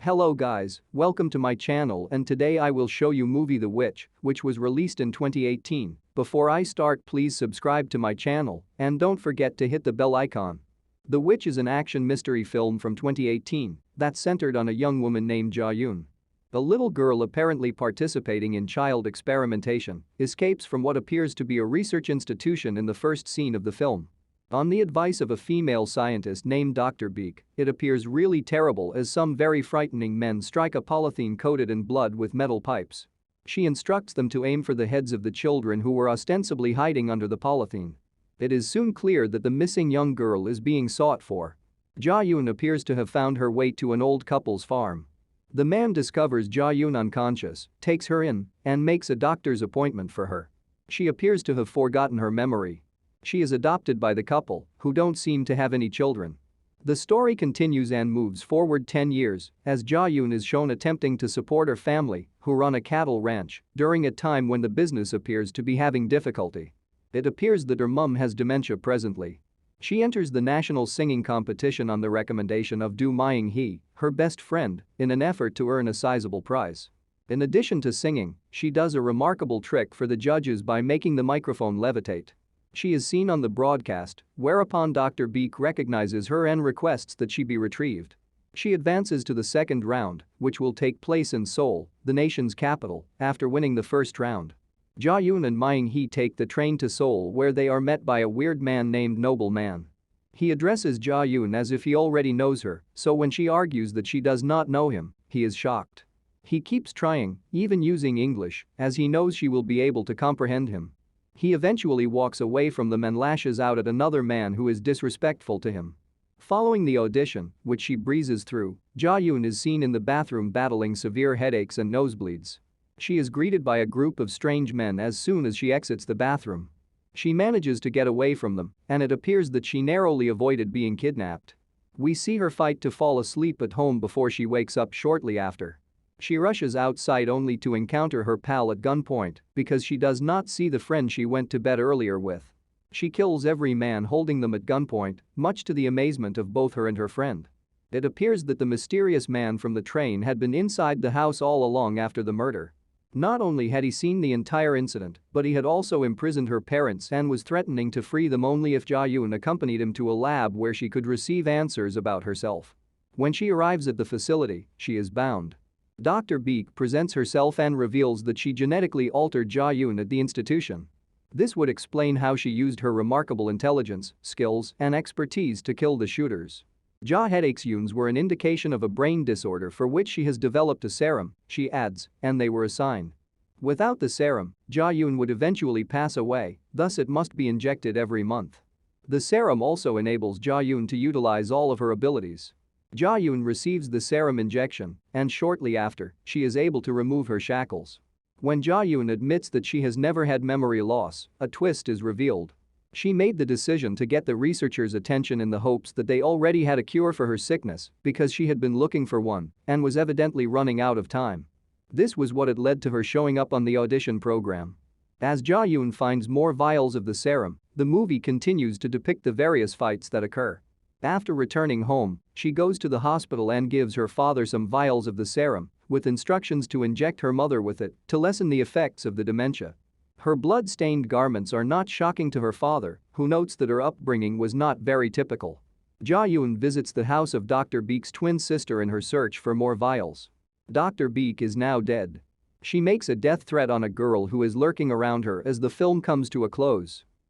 Hello guys, welcome to my channel and today I will show you movie The Witch, which was released in 2018. Before I start, please subscribe to my channel and don't forget to hit the bell icon. The Witch is an action mystery film from 2018 that's centered on a young woman named Ja-yoon. A little girl apparently participating in child experimentation escapes from what appears to be a research institution in the first scene of the film. On the advice of a female scientist named Dr. Beak, it appears really terrible as some very frightening men strike a polythene coated in blood with metal pipes. She instructs them to aim for the heads of the children who were ostensibly hiding under the polythene. It is soon clear that the missing young girl is being sought for. Ja-yoon appears to have found her way to an old couple's farm. The man discovers Ja-yoon unconscious, takes her in, and makes a doctor's appointment for her. She appears to have forgotten her memory. She is adopted by the couple, who don't seem to have any children. The story continues and moves forward 10 years as Ja-yoon is shown attempting to support her family, who run a cattle ranch, during a time when the business appears to be having difficulty. It appears that her mum has dementia presently. She enters the national singing competition on the recommendation of Do Myung-hee, her best friend, in an effort to earn a sizable prize. In addition to singing, she does a remarkable trick for the judges by making the microphone levitate. She is seen on the broadcast, whereupon Dr. Beak recognizes her and requests that she be retrieved. She advances to the second round, which will take place in Seoul, the nation's capital, after winning the first round. Ja-yoon and Myung-hee take the train to Seoul where they are met by a weird man named Noble Man. He addresses Ja-yoon as if he already knows her, so when she argues that she does not know him, he is shocked. He keeps trying, even using English, as he knows she will be able to comprehend him. He eventually walks away from them and lashes out at another man who is disrespectful to him. Following the audition, which she breezes through, Ja-yoon is seen in the bathroom battling severe headaches and nosebleeds. She is greeted by a group of strange men as soon as she exits the bathroom. She manages to get away from them, and it appears that she narrowly avoided being kidnapped. We see her fight to fall asleep at home before she wakes up shortly after. She rushes outside only to encounter her pal at gunpoint because she does not see the friend she went to bed earlier with. She kills every man holding them at gunpoint, much to the amazement of both her and her friend. It appears that the mysterious man from the train had been inside the house all along after the murder. Not only had he seen the entire incident, but he had also imprisoned her parents and was threatening to free them only if Ja-yoon accompanied him to a lab where she could receive answers about herself. When she arrives at the facility, she is bound. Dr. Beak presents herself and reveals that she genetically altered Ja-yoon at the institution. This would explain how she used her remarkable intelligence, skills, and expertise to kill the shooters. Ja headaches were an indication of a brain disorder for which she has developed a serum, she adds, and they were a sign. Without the serum, Ja-yoon would eventually pass away, thus it must be injected every month. The serum also enables Ja-yoon to utilize all of her abilities. Ja-yoon receives the serum injection, and shortly after, she is able to remove her shackles. When Ja-yoon admits that she has never had memory loss, a twist is revealed. She made the decision to get the researchers' attention in the hopes that they already had a cure for her sickness because she had been looking for one and was evidently running out of time. This was what had led to her showing up on the audition program. As Ja-yoon finds more vials of the serum, the movie continues to depict the various fights that occur. After returning home, she goes to the hospital and gives her father some vials of the serum, with instructions to inject her mother with it to lessen the effects of the dementia. Her blood-stained garments are not shocking to her father, who notes that her upbringing was not very typical. Ja-yoon visits the house of Dr. Beak's twin sister in her search for more vials. Dr. Beak is now dead. She makes a death threat on a girl who is lurking around her as the film comes to a close.